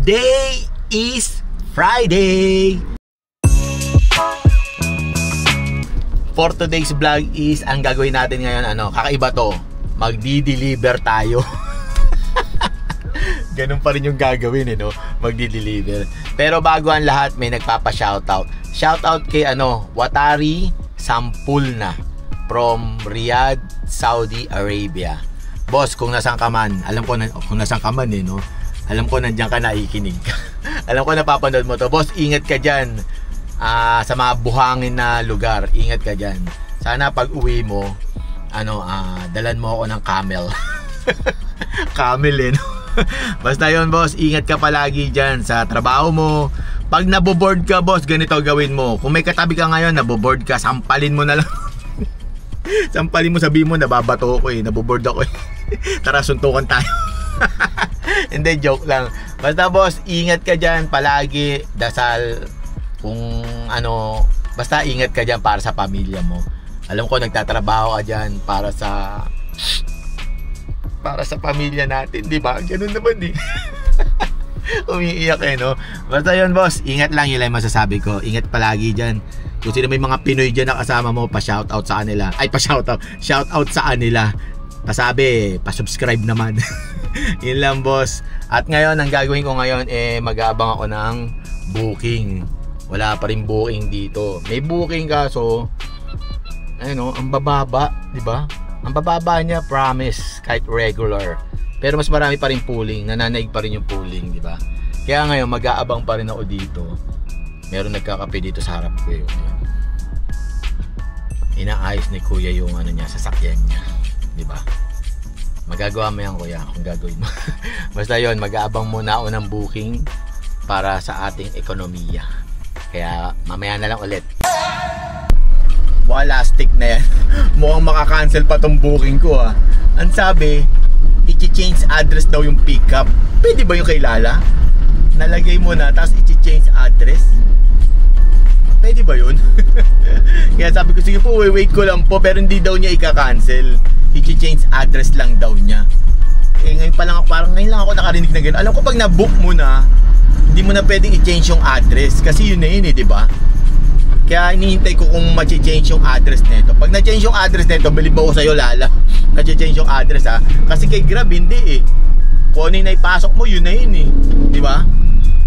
Today is Friday. For today's vlog is, ang gagawin natin ngayon, kakaiba to. Magdi-deliver tayo. Ganun pa rin yung gagawin, no? Magdi-deliver. Pero bago ang lahat, may nagpapa-shoutout. Shoutout kay Watari Sampulna from Riyadh, Saudi Arabia. Boss, kung nasaan ka man, alam ko na kung nasaan ka man, no? Alam ko nandiyan ka naikinig. Alam ko napapanood mo to. Boss, ingat ka diyan. Sa mga buhangin na lugar, ingat ka dyan. Sana pag uwi mo, dalan mo ako ng camel. Camel, no? Basta yun, boss, ingat ka palagi dyan sa trabaho mo. Pag naboboard ka, boss, ganito gawin mo. Kung may katabi ka ngayon, naboboard ka, sampalin mo na lang. Sampalin mo, sabihin mo, nababato ako naboboard ako Tara, suntukan tayo. Hindi, joke lang. Basta, boss, ingat ka dyan palagi. Dasal. Kung basta ingat ka dyan para sa pamilya mo. Alam ko nagtatrabaho ka dyan para sa pamilya natin, di ba? Ganun naman Umiiyak no? Basta yun, boss, ingat lang, yun lang masasabi ko. Ingat palagi dyan. Kung sino may mga Pinoy dyan na kasama mo, pa-shoutout sa kanila. Ay, shoutout sa kanila. Pasabi, pa-subscribe naman. Yun lang, boss. At ngayon, ang gagawin ko ngayon, mag-aabang ako ng booking. Wala pa rin booking dito. May booking kaso ang bababa, di ba? Ang bababa niya, promise, kahit regular. Pero mas marami pa rin pooling, nananaig pa rin yung pooling, di ba? Kaya ngayon mag-aabang pa rin ako dito. Meron nagkakape dito sa harap ko yun. Inaayos ni kuya yung niya, sasakyan niya, di ba? Magagawa mo yan, kuya, kung gagawin mo. Basta yun, mag-aabang muna ako ng booking para sa ating ekonomiya. Kaya mamaya na lang ulit. Wala, stick na yan. Mukhang maka-cancel pa tong booking ko Ang sabi, i-change address daw yung pickup. Pwede ba yung kay Lala? Nalagay mo na, tapos i-change address? Pwede ba yun? Kaya sabi ko, sige po, wait ko lang po. Pero hindi daw niya i-cancel. I-change address lang daw niya. Ngayon pa lang ako, parang ngayon lang ako nakarinig na gano'n. Alam ko pag na-book mo na, hindi mo na pwedeng i-change yung address. Kasi yun na yun di ba? Kaya hinihintay ko kung ma-change yung address nito. Pag na-change yung address nito, bilib ako sa'yo, Lala. Na-change yung address Kasi kay Grab hindi Kung ano yung naipasok mo, yun na yun di ba?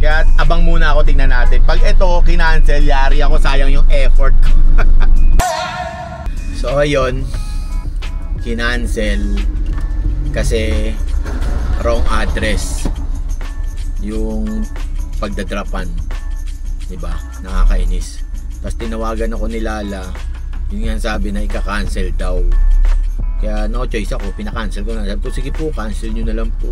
Kaya abang muna ako, tingnan natin. Pag ito, kinancel, yari ako, sayang yung effort ko. So ayun, kinancel kasi wrong address yung pagdadrapan, diba? Nakakainis. Tapos tinawagan ako ni Lala, yun nga sabi na ika-cancel daw. Kaya no choice ako, pinakancel ko na. Sabi ko, sige po, cancel nyo na lang po.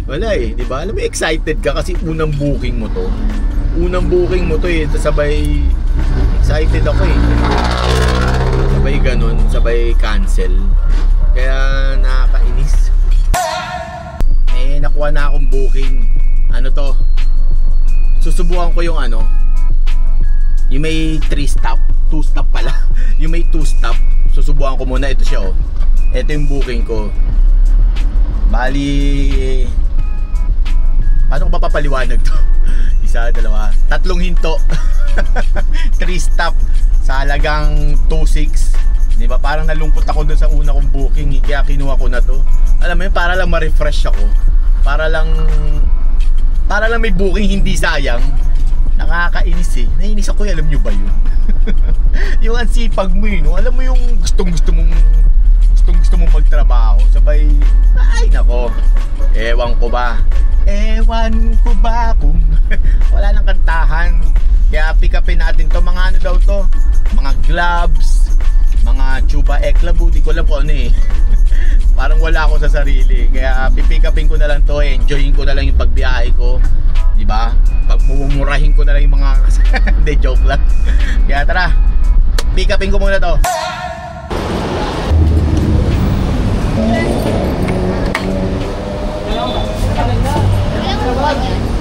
Wala diba? Alam mo, excited ka kasi unang booking mo to. Unang booking mo to sabay excited ako sabay ganun, sabay cancel. Kaya nakakainis. Nakuha na akong booking. To? Susubukan ko yung yung may 3 stop, 2 stop pala. Yung may 2 stop. Susubukan ko muna, ito siya Ito yung booking ko. Bali, paano ko papapaliwanag to? Isa, dalawa, 3 hinto. 3 stop sa halagang 2.6. Diba? Parang nalungkot ako doon sa una kong booking kaya kinuha ko na to. Alam mo yun, para lang ma-refresh ako. Para lang may booking, hindi sayang. Nakakainis Naiinis ako alam nyo ba yun? Yung ansipag mo alam mo yung gustong-gusto mong magtrabaho. Sabay, ay nako, ewan ko ba kung wala nang kantahan. Kaya pick upin natin to. Mga daw to, mga gloves, mga chupa eklabu, di ko alam kung parang wala ako sa sarili. Kaya pipick upin ko na lang to, enjoyin ko na lang yung pagbiyahe ko, di ba? Pagmumurahin ko na lang yung mga hindi, joke lang. Kaya tara, pick upin ko muna to.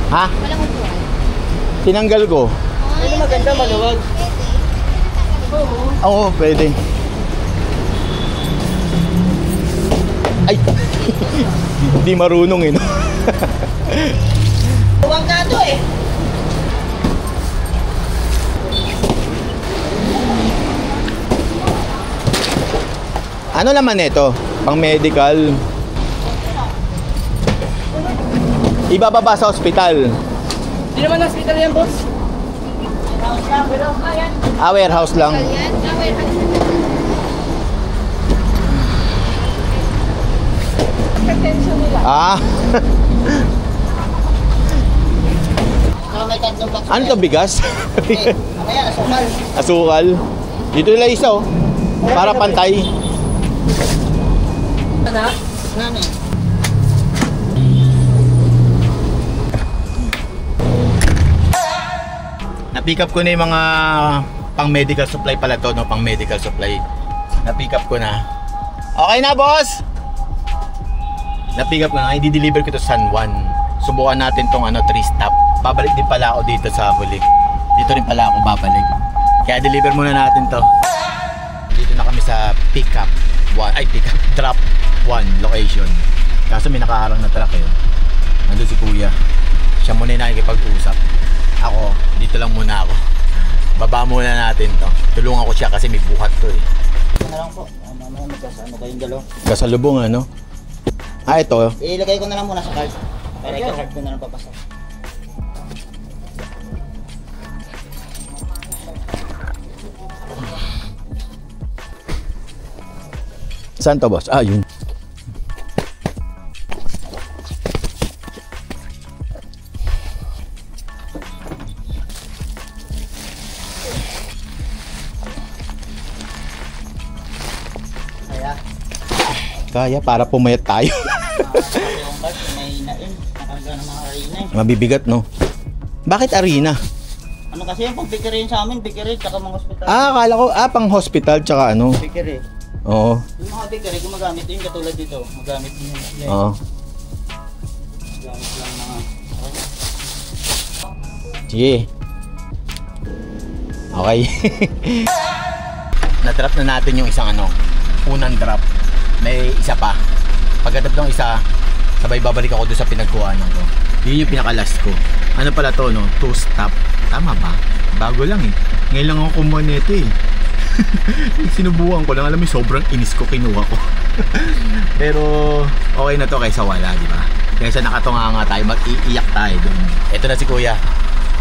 Ha? Tinanggal ko. Pwede maganda, maluwag. Oo, pwede. Ay, hindi marunong no? Huwag na ito eh. Ano naman ito? Pang medical. Ibababa sa ospital. Hindi naman hospital yan, boss. Warehouse lang. Ah. May tatlong box. Ano to, bigas? Mamaya, asukal. Asukal. Dito nila isa oh. Para pantay. Ano? Nani? Na-pick up ko na yung mga pang medical supply pala to, no? Pang medical supply. Na-pick up ko na. Okay na, boss! Na-pick up ko na. I-deliver ko to San Juan. Subukan natin tong 3 stop. Babalik din pala ako dito sa huli. Dito rin pala ako babalik. Kaya deliver muna natin to. Dito na kami sa drop 1 location. Kaso may nakaharang na truck yun. Nandun si kuya. Siya muna yung nakikipag-usap. Ako, dito lang muna ako. Baba muna natin to. Tulungan ko siya kasi may buhat to eh. Ano lang po. Mamaya magkasano kayong dalawa. Kasalubong ano? Ito. Ilagay ko na lang muna sa card. Para i-card ko na lang papasok. Saan to, boss? Yun. Kaya para pumayat tayo. Yung card, may nain. Nakaga ng mga arena eh. Mabibigat, no? Bakit arena? Ano kasi yung pang biggerin sa amin, biggerin, tsaka mga hospital. Akala ko, pang hospital tsaka ano. Biggerin. Oo. Yung mga biggerin, gumagamit din katulad dito. Magamit din yung Oo. gamit lang mga... Sige. Okay. Na-drop na natin yung isang unang drop. May isa pa. Pagkatapos ng isa, sabay babalik ako doon sa pinagkuhanan ko. Yun yung pinaka-last ko. Ano pala to, no? 2 stop. Tama ba? Bago lang eh. Ngayon lang ako kumuha nito eh. Sinubukan ko lang. Alam mo, sobrang inis ko kinuha ko. Pero okay na to kaysa wala, di ba? Kaysa nakatunga nga tayo, mag-iiyak tayo doon. Ito na si kuya.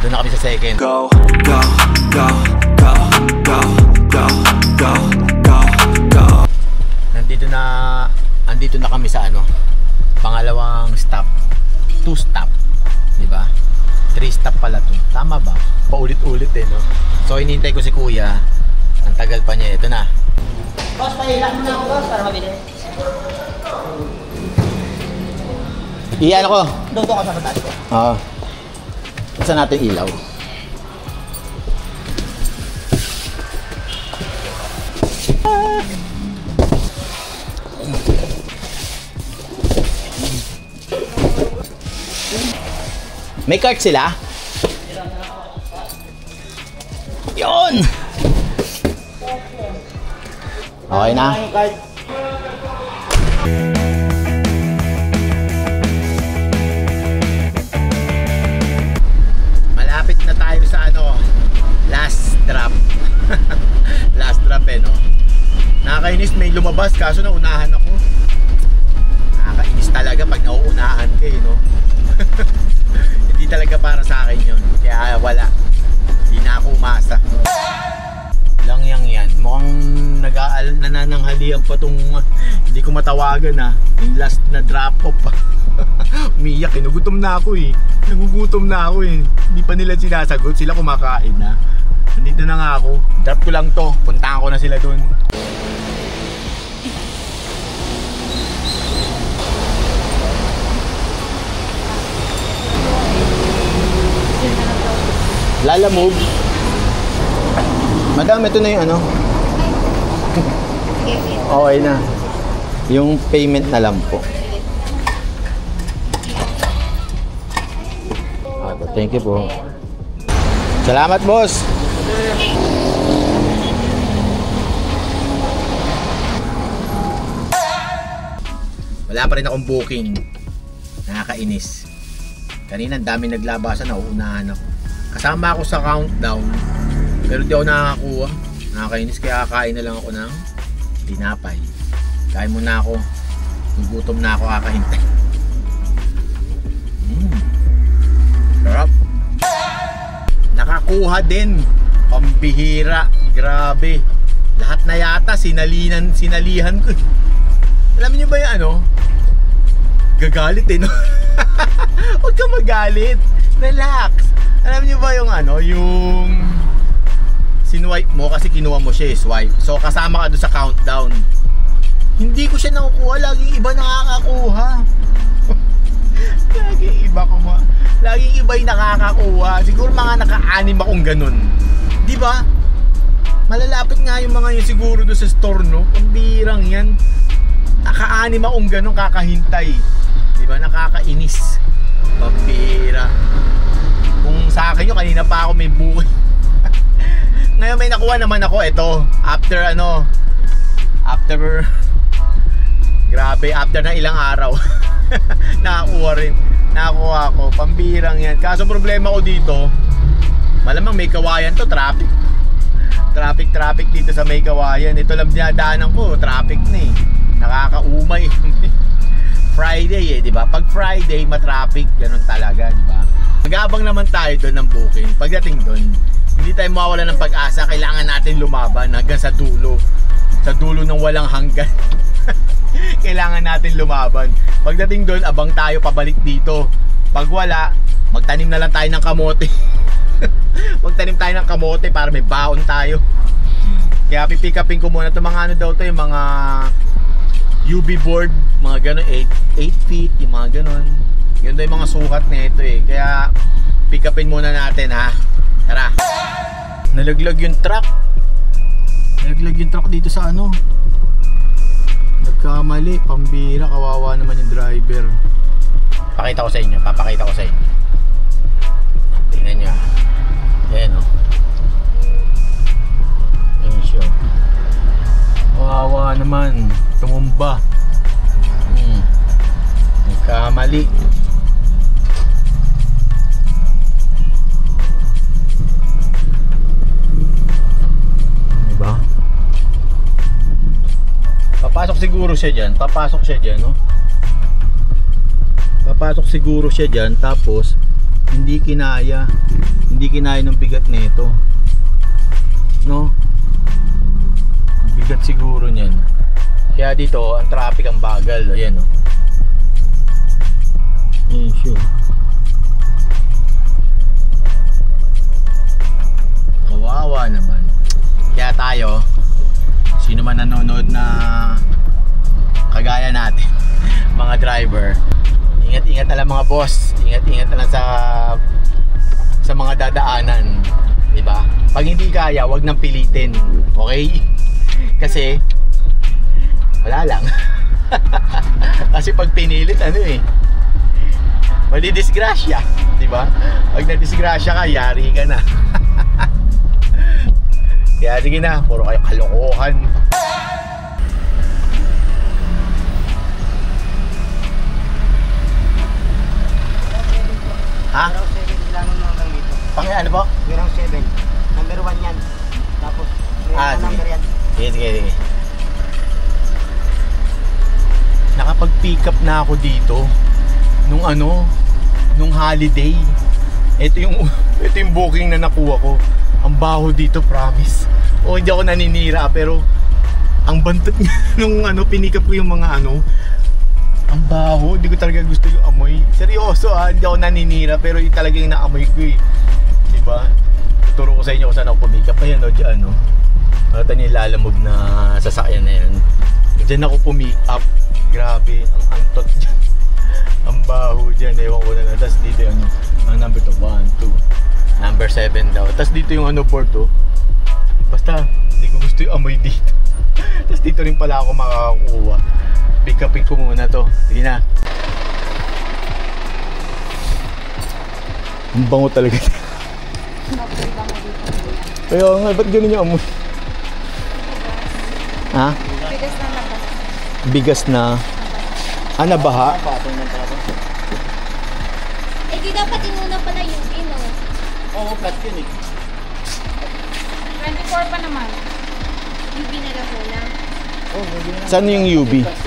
Doon na kami sa second. Go, go, go, go, go, go, go, go, go. Andito na kami sa pangalawang stop. 2 stop, di ba? 3 stop pala to. Tama ba? Paulit-ulit eh, no? So hinihintay ko si kuya. Ang tagal pa niya. Ito na. Boss, pahila mo na ako, boss, para mabili. Iyan ako. Doon ka sa pataas ko. Oo. Saan natin ilaw? May cart sila? Yun! Okay na? Yung card. Malapit na tayo sa last drop. Last drop no? Nakakainis, may lumabas kaso naunahan ako. Nakakainis talaga pag nauunahan kayo, no? Hindi talaga para sa akin yun. Kaya wala. Hindi na ako umasa. Lang yan. Mukhang nanananghalian pa tong hindi ko matawagan yung last na drop off. Umiyak eh. Nagutom na ako eh. Nagugutom na ako eh. Hindi pa nila sinasagot. Sila kumakain na. Nandito na nga ako. Drop ko lang to. Puntahan ko na sila dun. Lala move. Madam, ito na yung Okay na. Yung payment na lang po. Thank you po. Salamat, boss. Wala pa rin akong booking. nakakainis. Kanina ang dami naglabasan, nauunahan ako. Kasama ako sa countdown, pero di ako nakakakuha. Nakakainis, kaya kakain na lang ako ng tinapay. Kain muna ako. Gugutom na ako, kakahintay. Sarap. Nakakuha din. Pambihira. Grabe. Lahat na yata sinalihan ko. Alam niyo ba yung ano? Gagalit eh, no? Huwag ka magalit. Relax. Alam niyo ba yung ano? Yung sinwipe mo kasi kinuha mo siya eh, swipe. So kasama ka doon sa countdown. Hindi ko siya nakukuha. Laging iba nakakakuha. Laging iba Laging iba yung nakakakuha. Siguro mga naka-anim akong ganun. Di ba? Malalapit nga yung mga yun siguro doon sa store, no? Pambirang yan. Naka-anim akong ganun kakahintay. Di ba? Nakakainis. Pambira. Kung sa akin yun, kanina pa ako may buhay. Ngayon may nakuha naman ako. Ito, after grabe, after na ilang araw. Nakakuha rin. Nakakuha ako. Pambirang yan. Kaso problema ko dito, malamang may kawayan to, traffic dito sa may kawayan. Ito lang dinadaanan ko, traffic na eh. Nakakaumay. Friday eh, di ba? Pag Friday, matraffic, ganun talaga, di ba? Mag-aabang naman tayo doon ng booking. Pagdating doon, hindi tayo mawawala ng pag-asa. Kailangan natin lumaban hanggang sa dulo. Sa dulo ng walang hanggan. Kailangan natin lumaban. Pagdating doon, abang tayo pabalik dito. Pag wala, magtanim na lang tayo ng kamote. Magtanim tayo ng kamote para may baon tayo. Kaya pipick upin ko muna itong mga ano daw to, yung mga UV board, mga gano'n, 8 feet, yung mga gano'n. Yun daw yung mga sukat na ito eh. Kaya pick upin muna natin, ha. Tara. Nalaglag yung truck. Nalaglag yung truck dito sa ano. Nagkamali, pambira, kawawa naman yung driver. Pakita ko sa inyo, papakita ko sa inyo. Tingnan nyo. Ayan o. Ayan siya. Kawawa naman. Tumumba. Nagkamali. Diba? Papasok siguro siya dyan. Papasok siya dyan, no? Papasok siguro siya dyan. Tapos hindi kinaya ng bigat nito, no? Bigat siguro niyan. Kaya dito ang traffic ang bagal. Ayan, no? Ayan siya. Kawawa naman. Kaya tayo, sino man nanonood na kagaya natin, mga driver, ingat-ingat na lang mga boss. Ingat-ingat na lang sa mga dadaanan, di ba? Pag hindi kaya, wag nang pilitin. Okay? Kasi wala lang. Kasi pag pinilit, ano eh, madidisgrasya, di ba? Pag nadisgrasya ka, yari ka na. Kaya sige na, puro kayo kalokohan. Ha? Pang ano po? Merong 7. Number 1 yan. Tapos may number yan. Sige. Nakapag-pick up na ako dito nung holiday. Ito yung booking na nakuha ko. Ang baho dito, promise. O hindi ako naninira, pero ang bantot niya nung pinick up ko yung mga ang baho. Hindi ko talaga gusto yung amoy. Seryoso hindi ako naninira, pero yung talaga yung naamoy ko eh. Diba? Tuturo ko sa inyo kung saan ako pumick up. Ayan dyan Ito yung lalamog na sasakyan na yan. Dyan ako pumick up. Grabe, ang antot dyan. Ang baho dyan, ewan ko na lang. Tapos dito yung ang number 2, 1, 2. Number 7 daw. Tapos dito yung board Basta, hindi ko gusto yung amoy dito. Tapos dito rin pala ako makakakuha. Pick upin ko muna to. Sige na. Ang bango talaga. Kaya nga, ba't ganun yung amoy? Ha? Bigas na labas. Bigas na. Nabaha? Hindi dapat inuna pala UV, no? Oo, flat yun eh. 24 pa naman. UV na lang muna. Saan yung UV? Mas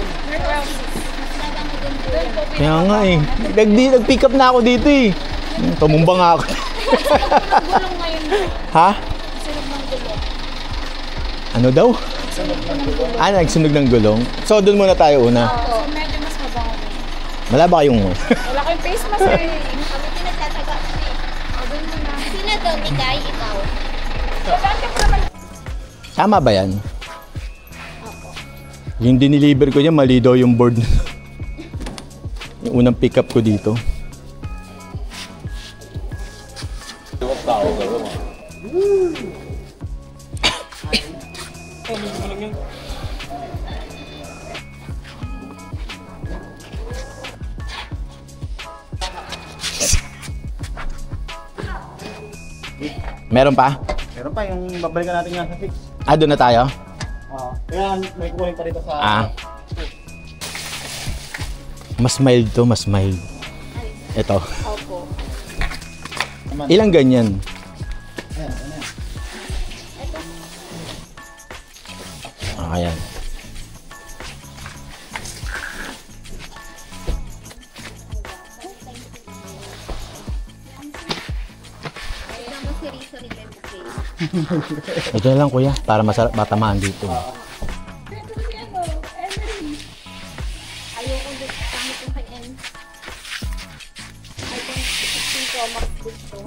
lagang mo dun po. Kaya nga eh. Nag-pick up na ako dito eh. Tumumba nga ako. Gulong ngayon. Ha? Sunog ng gulong. Ano daw? Nagsunog ng gulong. So, doon muna tayo una. So, medyo mas mabango. Wala ba kayong... Wala kayong face mask eh. Kami pinagtataga ko eh. O, doon muna. Sino daw, Mikay? Ikaw? Saan ka pa naman? Tama ba yan? Opo. Yung diniliver ko niya, mali daw yung board. Yung unang pick up ko dito. Meron pa? Meron pa yung babalikan natin yan sa fix. Doon na tayo? Kaya may kukunin pa rito sa... Mas mild to, mas mild. Ito. Opo. Ilang ganyan? Ayan. Ayan. Kailan mo siri-siri kayo bukay? Ito na lang kuya, para masarap matamaan dito. Ayoko dito. Pangit yung kay N. I think 16 Pro Max gusto.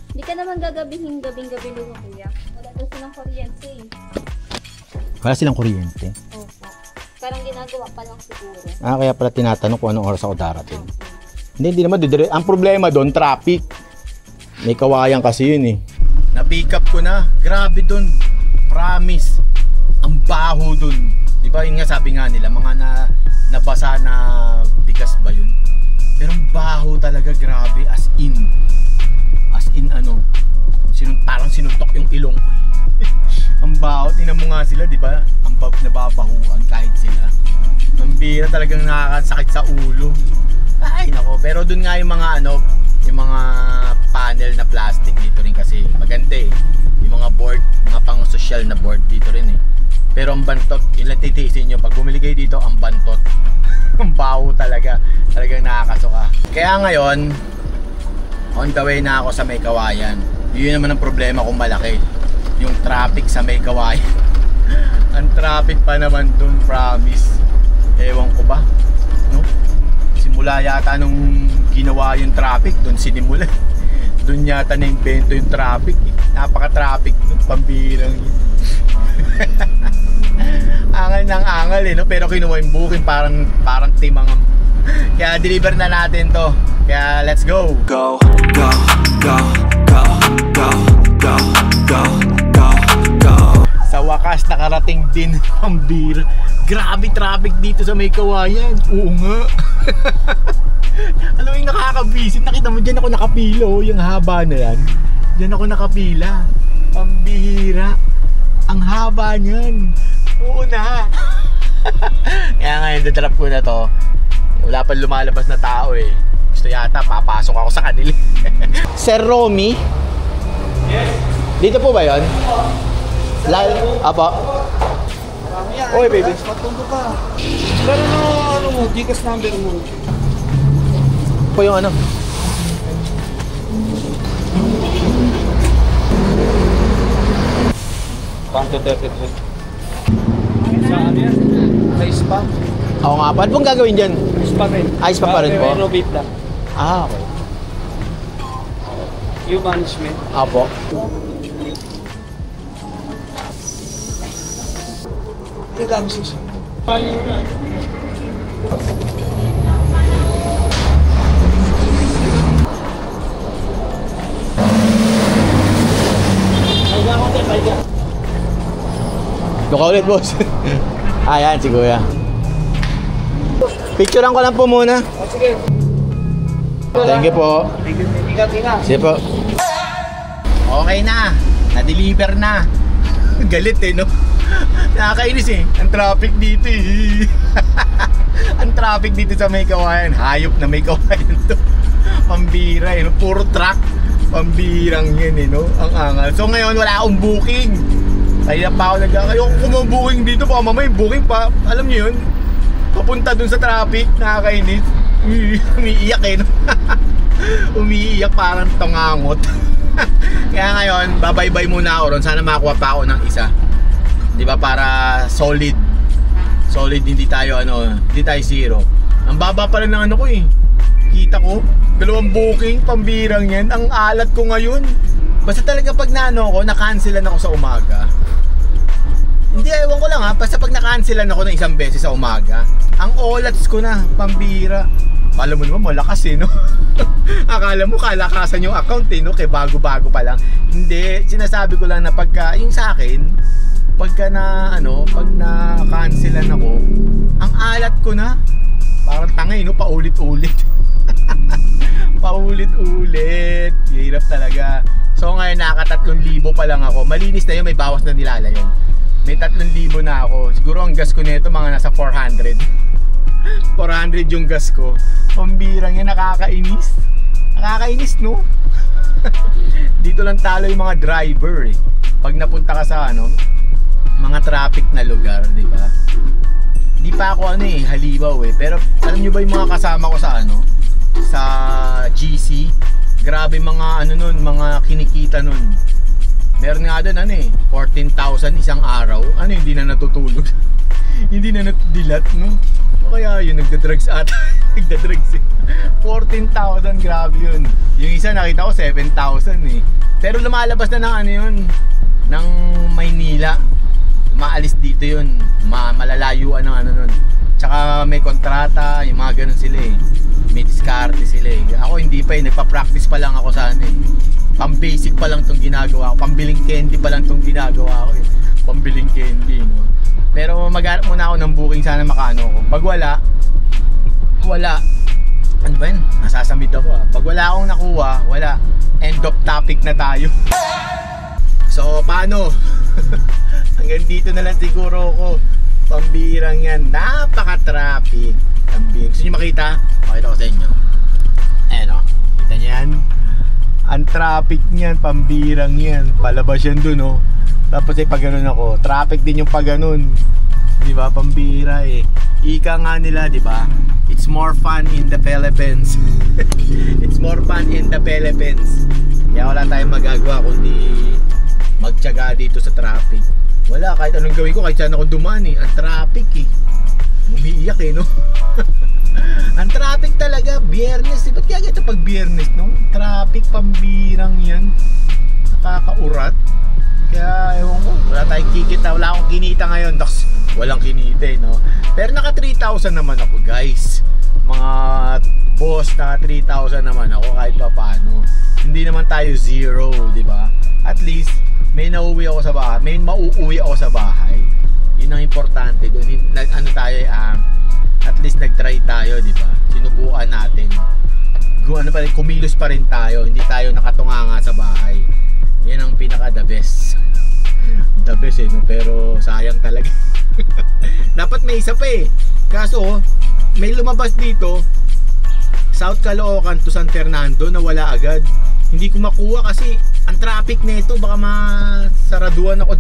Hindi ka naman gabing-gabi lugo, kuya. Wala daw silang kuryente eh. Wala silang kuryente. Opo. Parang ginagawa pa lang siguro. Kaya pala tinatanong kung anong oras ako darating. Hindi naman. Ang problema doon, traffic. May kawayan kasi yun eh. Na-pick up ko na. Grabe doon. Promise. Ang baho doon. Di ba yun nga sabi nga nila, mga nabasa na bigas ba yun? Pero ang baho talaga, grabe. As in ano. Parang sinuntok yung ilong ko. Ang baho. Tingnan mo nga sila, di ba? Ang nababahuan kahit sila. Ang bira talagang nakakasakit sa ulo. Ay nako, pero dun nga yung mga yung mga panel na plastic dito rin kasi maganda eh. Yung mga board, mga pang social na board dito rin eh. Pero ang bantot, ilang titiisin nyo, pag bumili kayo dito, ang bantot. Ang baho talaga, talagang nakakasuka. Kaya ngayon, on the way na ako sa May Kawayan. Yun naman ang problema kung malaki, yung traffic sa May Kawayan. Ang traffic pa naman dun, promise. Ewan ko ba, no? Simula yata nung ginawa yung traffic, doon sinimula. Doon yata na-invento yung traffic. Napaka-traffic doon, pambirang yun. Angal ng angal eh, no? Pero kinuha yung booking, parang timang. Kaya deliver na natin to. Kaya let's go! Go, go, go, go, go, go, go, go, go. Sa wakas, nakarating din ang beer. Grabe traffic dito sa May Kawayan. Oo nga. Alam mo yung nakakabisit. Nakita mo dyan ako nakapila. Yung haba na yan. Dyan ako nakapila. Ang bihira. Ang haba niyan. Oo na. Kaya ngayon, dadrap ko na to. Wala pa lumalabas na tao eh. Gusto yata, papasok ako sa kanila. Sir Romy? Yes. Dito po ba yun? Apo. Oy, baby. Matundo ka. Pero ano mo, Gcash number mo. Po yung ano? Kanto 33. Sa ano yan? Sa spa. Oo nga po. Ano pong gagawin dyan? Spa rin. Spa pa rin po? Renovate lang. Okay. Yung management. Apo. Kailangan susi. Doon ka ulit, boss. Ayan, si Kuya. Picturean ko lang po muna. Sige. Thank you po. Ingat. Sige po. Okay na. Na-deliver na. Galit eh, no? Nakakainis eh. Ang traffic dito eh. Ang traffic dito sa May Kawayan. Hayop na May Kawayan to. Pambira no? Puro truck. Pambirang yan no? Ang angal. So ngayon wala akong booking. Kaya pa ako ayoko kumabooking dito. Baka mamay booking pa. Alam niyo yun? Papunta dun sa traffic. Nakakainis. Umiiyak no? Umiiyak parang tangangot. Kaya ngayon babaybay muna ako ron. Sana makakuha pa ako ng isa. Diba para solid. Solid, hindi tayo zero. Ang baba pa rin ng ko kita ko, 2 booking, pambirang yan. Ang alat ko ngayon. Basta talaga pag na-cancelan ako sa umaga. Hindi, ewan ko lang basta pag na-cancelan ako ng isang beses sa umaga, ang olats ko na, pambira. Akala mo naman malakas no? Akala mo kalakasan yung account no? Kaya bago-bago pa lang. Hindi, sinasabi ko lang na pagka, yung sa akin, pagka pag na-cancelan ako, ang alat ko na, parang tangay no? Paulit-ulit. Paulit-ulit. Hirap talaga. So ngayon naka 3,000 pa lang ako. Malinis na yun, may bawas na nilala yun. May 3,000 na ako. Siguro ang gas ko nito mga nasa 400. 400 yung gas ko. Pambirang yan, nakakainis. Nakakainis no? Dito lang talo yung mga driver pag napunta ka sa mga traffic na lugar, di ba? Hindi pa ako halibaw pero alam nyo ba yung mga kasama ko sa sa GC? Grabe mga mga kinikita nun. Meron nga doon 14,000 isang araw. Hindi na natutulog. Hindi na nadilat no? O kaya yun nagda-drugs ata. Nagda-drugs 14,000, grabe yun. Yung isa nakita ko 7,000 Pero lumalabas na ng yun, ng Maynila. Maalis dito yun, malalayuan ng nun. Tsaka may kontrata, yung mga ganun sila may diskarte sila Ako hindi pa nagpa-practice pa lang ako sa pang-basic pa lang tong ginagawa ko. Pambiling candy pa lang tong ginagawa ko Pambiling candy no. Pero maghanap muna ako ng booking, sana makaano ko. Pag wala ano ba yun? Nasasamid ako Pag wala akong nakuha, wala. End of topic na tayo. So paano? Hanggang dito na lang siguro ako. Pambirang yan. Napaka-traffic. Gusto nyo makita? Makita ko sa inyo. Ayan kita nyo yan. Ang traffic niyan, pambirang yan. Palabas yan dun Tapos pag ganun ako, traffic din yung pag ganun. Diba? Pambira Ika nga nila, diba? It's more fun in the Philippines. It's more fun in the Philippines. Kaya wala tayong magagawa kundi magtiyaga dito sa traffic. Wala, kahit anong gawin ko, kahit saan ako dumaan ang traffic umiiyak no? Ang traffic talaga, Biyernes ba't kaya ganito pag Biyernes no? Traffic, pambirang yan. Nakakaurat. Kaya ewan ko, wala tayong kikita, wala akong kinita ngayon. Walang kinita no? Pero naka 3,000 naman ako guys. Mga boss, naka 3,000 naman ako kahit pa paano. Hindi naman tayo zero, diba? At least may nauuwi ako sa bahay, may mauuwi ako sa bahay. Yun ang importante doon. Tayo at least nag-try tayo, di ba? Sinubukan natin. Kumilos pa rin tayo, hindi tayo nakatunganga sa bahay. Yan ang pinaka the best. The best no? Pero sayang talaga. Dapat may isa pa Kaso may lumabas dito South Caloocan to San Fernando na wala agad. Hindi ko makuha kasi ang traffic nito, baka masaraduan ako.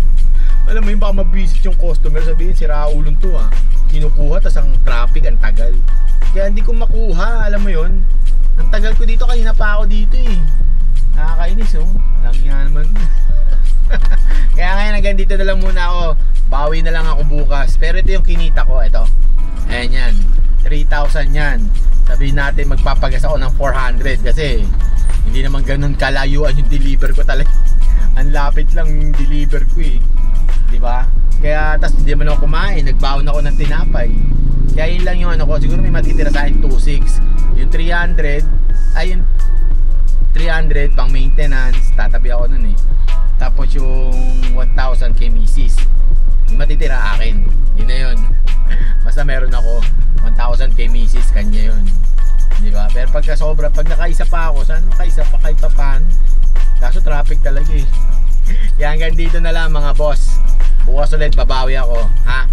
Alam mo yun, baka mabisit yung customer, sabihin sira ulong to kinukuha, tas ang traffic ang tagal. Kaya hindi ko makuha, alam mo yun. Ang tagal ko dito, kanina pa ako dito nakakainis lang yan naman. Kaya ngayon hanggang dito na lang muna ako. Bawi na lang ako bukas. Pero ito yung kinita ko, ito. Ayan yan, 3,000 yan. Sabihin natin magpapagas ako ng 400 kasi hindi naman ganun kalayuan yung deliver ko talaga. Ang lapit lang yung deliver ko diba? Kaya tas hindi naman ako kumain, nagbaon ako ng tinapay. Kaya yun lang yung ko, siguro may matitira sa akin 2,600. Yung 300 ay yung 300 pang maintenance, tatabi ako nun Tapos yung 1,000 kay misis, yung matitira akin. Yun na yun. Basta meron ako 1,000 kay misis, kanya yun, diba? Pero pagka sobra, pag nakaisa pa ako, saan nakaisa pa kahit pa paano? Kaso traffic talaga Kaya hanggang dito na lang mga boss. Bukas ulit babawi ako, ha?